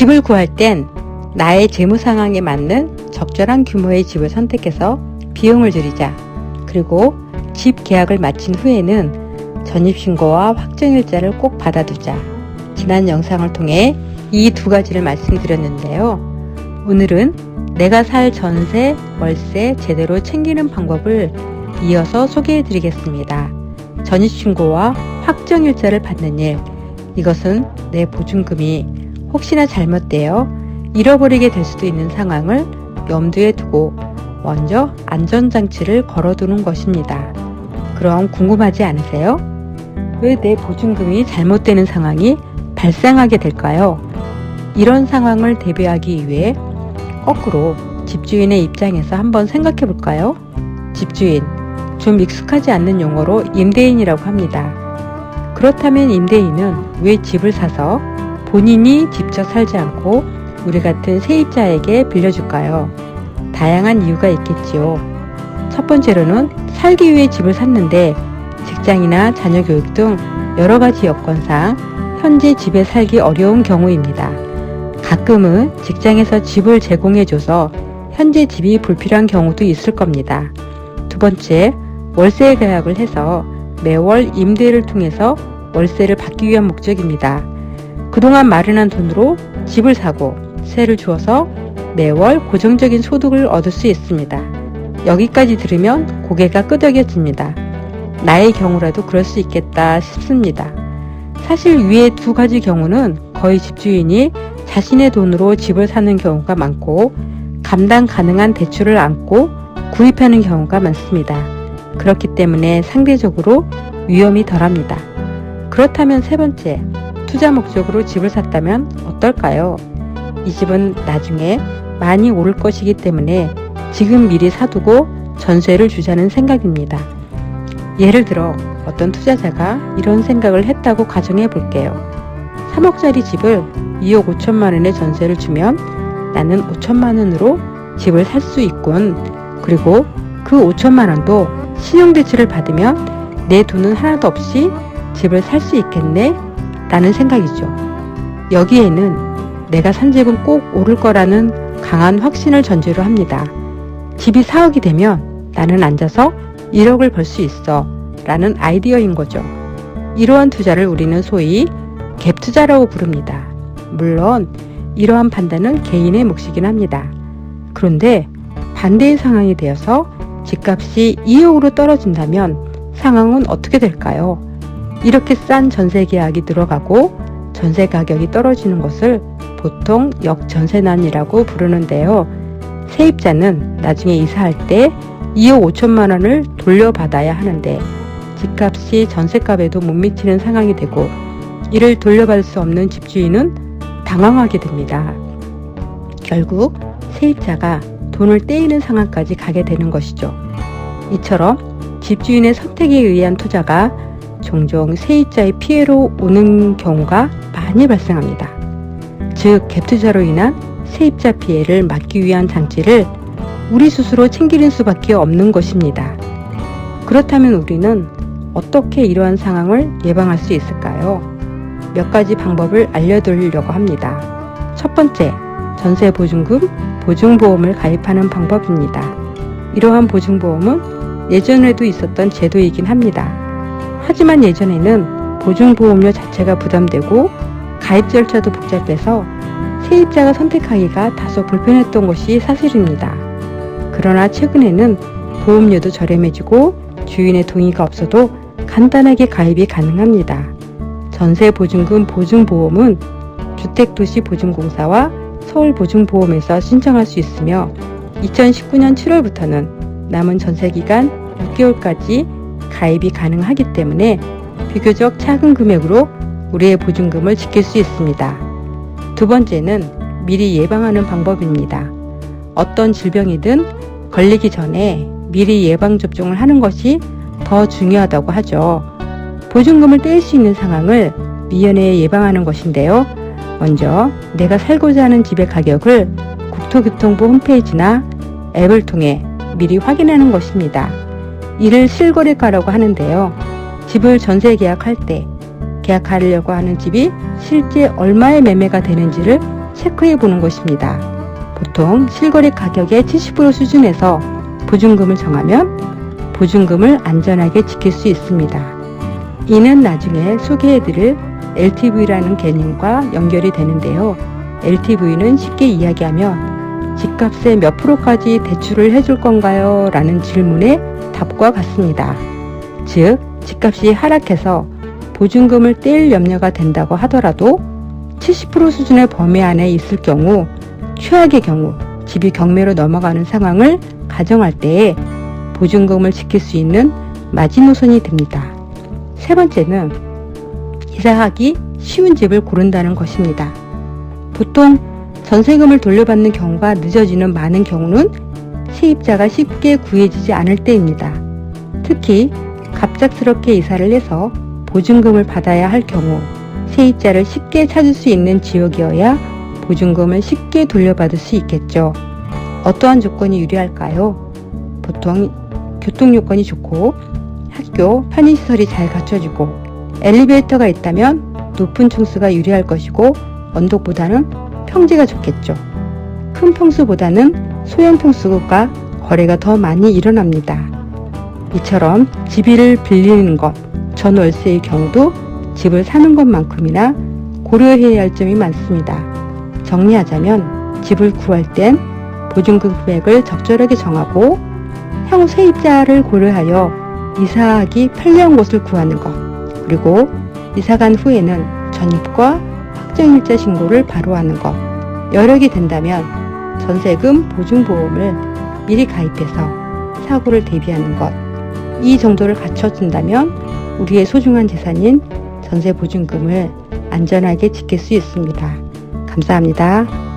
집을 구할 땐 나의 재무 상황에 맞는 적절한 규모의 집을 선택해서 비용을 줄이자. 그리고 집 계약을 마친 후에는 전입신고와 확정일자를 꼭 받아두자. 지난 영상을 통해 이 두 가지를 말씀드렸는데요. 오늘은 내가 살 전세, 월세 제대로 챙기는 방법을 이어서 소개해 드리겠습니다. 전입신고와 확정일자를 받는 일, 이것은 내 보증금이 혹시나 잘못되어 잃어버리게 될 수도 있는 상황을 염두에 두고 먼저 안전장치를 걸어두는 것입니다. 그럼 궁금하지 않으세요? 왜 내 보증금이 잘못되는 상황이 발생하게 될까요? 이런 상황을 대비하기 위해 거꾸로 집주인의 입장에서 한번 생각해 볼까요? 집주인, 좀 익숙하지 않는 용어로 임대인이라고 합니다. 그렇다면 임대인은 왜 집을 사서 본인이 직접 살지 않고 우리 같은 세입자에게 빌려줄까요? 다양한 이유가 있겠지요. 첫 번째로는 살기 위해 집을 샀는데 직장이나 자녀 교육 등 여러 가지 여건상 현재 집에 살기 어려운 경우입니다. 가끔은 직장에서 집을 제공해줘서 현재 집이 불필요한 경우도 있을 겁니다. 두 번째, 월세 계약을 해서 매월 임대를 통해서 월세를 받기 위한 목적입니다. 그동안 마련한 돈으로 집을 사고 세를 주어서 매월 고정적인 소득을 얻을 수 있습니다. 여기까지 들으면 고개가 끄덕여집니다. 나의 경우라도 그럴 수 있겠다 싶습니다. 사실 위의 두 가지 경우는 거의 집주인이 자신의 돈으로 집을 사는 경우가 많고 감당 가능한 대출을 안고 구입하는 경우가 많습니다. 그렇기 때문에 상대적으로 위험이 덜합니다. 그렇다면 세 번째, 투자 목적으로 집을 샀다면 어떨까요? 이 집은 나중에 많이 오를 것이기 때문에 지금 미리 사두고 전세를 주자는 생각입니다. 예를 들어 어떤 투자자가 이런 생각을 했다고 가정해 볼게요. 3억짜리 집을 2억 5천만 원의 전세를 주면 나는 5천만 원으로 집을 살 수 있군. 그리고 그 5천만 원도 신용대출을 받으면 내 돈은 하나도 없이 집을 살 수 있겠네? 라는 생각이죠. 여기에는 내가 산 집은 꼭 오를 거라는 강한 확신을 전제로 합니다. 집이 4억이 되면 나는 앉아서 1억을 벌 수 있어 라는 아이디어인 거죠. 이러한 투자를 우리는 소위 갭 투자라고 부릅니다. 물론 이러한 판단은 개인의 몫이긴 합니다. 그런데 반대의 상황이 되어서 집값이 2억으로 떨어진다면 상황은 어떻게 될까요? 이렇게 싼 전세 계약이 들어가고 전세 가격이 떨어지는 것을 보통 역전세난이라고 부르는데요. 세입자는 나중에 이사할 때 2억 5천만 원을 돌려받아야 하는데 집값이 전세값에도 못 미치는 상황이 되고 이를 돌려받을 수 없는 집주인은 당황하게 됩니다. 결국 세입자가 돈을 떼이는 상황까지 가게 되는 것이죠. 이처럼 집주인의 선택에 의한 투자가 종종 세입자의 피해로 오는 경우가 많이 발생합니다. 즉, 갭투자로 인한 세입자 피해를 막기 위한 장치를 우리 스스로 챙기는 수밖에 없는 것입니다. 그렇다면 우리는 어떻게 이러한 상황을 예방할 수 있을까요? 몇 가지 방법을 알려드리려고 합니다. 첫 번째, 전세보증금, 보증보험을 가입하는 방법입니다. 이러한 보증보험은 예전에도 있었던 제도이긴 합니다. 하지만 예전에는 보증보험료 자체가 부담되고 가입 절차도 복잡해서 세입자가 선택하기가 다소 불편했던 것이 사실입니다. 그러나 최근에는 보험료도 저렴해지고 주인의 동의가 없어도 간단하게 가입이 가능합니다. 전세보증금 보증보험은 주택도시보증공사와 서울보증보험에서 신청할 수 있으며 2019년 7월부터는 남은 전세기간 6개월까지 가입이 가능하기 때문에 비교적 작은 금액으로 우리의 보증금을 지킬 수 있습니다. 두 번째는 미리 예방하는 방법입니다. 어떤 질병이든 걸리기 전에 미리 예방접종을 하는 것이 더 중요하다고 하죠. 보증금을 떼일 수 있는 상황을 미연에 예방하는 것인데요. 먼저 내가 살고자 하는 집의 가격을 국토교통부 홈페이지나 앱을 통해 미리 확인하는 것입니다. 이를 실거래가라고 하는데요. 집을 전세 계약할 때 계약하려고 하는 집이 실제 얼마에 매매가 되는지를 체크해 보는 것입니다. 보통 실거래 가격의 70% 수준에서 보증금을 정하면 보증금을 안전하게 지킬 수 있습니다. 이는 나중에 소개해드릴 LTV라는 개념과 연결이 되는데요. LTV는 쉽게 이야기하면 집값의 몇 프로까지 대출을 해줄 건가요? 라는 질문의 답과 같습니다. 즉, 집값이 하락해서 보증금을 떼일 염려가 된다고 하더라도 70% 수준의 범위 안에 있을 경우, 최악의 경우 집이 경매로 넘어가는 상황을 가정할 때에 보증금을 지킬 수 있는 마지노선이 됩니다. 세 번째는 이사하기 쉬운 집을 고른다는 것입니다. 보통 전세금을 돌려받는 경우가 늦어지는 많은 경우는 세입자가 쉽게 구해지지 않을 때입니다. 특히 갑작스럽게 이사를 해서 보증금을 받아야 할 경우 세입자를 쉽게 찾을 수 있는 지역이어야 보증금을 쉽게 돌려받을 수 있겠죠. 어떠한 조건이 유리할까요? 보통 교통 요건이 좋고 학교, 편의시설이 잘 갖춰지고 엘리베이터가 있다면 높은 층수가 유리할 것이고 언덕보다는 평지가 좋겠죠. 큰 평수보다는 소형 평수가 거래가 더 많이 일어납니다. 이처럼 집을 빌리는 것, 전월세의 경우도 집을 사는 것만큼이나 고려해야 할 점이 많습니다. 정리하자면 집을 구할 땐 보증금 금액을 적절하게 정하고 향후 세입자를 고려하여 이사하기 편리한 곳을 구하는 것, 그리고 이사간 후에는 전입과 확정일자 신고를 바로 하는 것, 여력이 된다면 전세금 보증보험을 미리 가입해서 사고를 대비하는 것, 이 정도를 갖춰준다면 우리의 소중한 재산인 전세 보증금을 안전하게 지킬 수 있습니다. 감사합니다.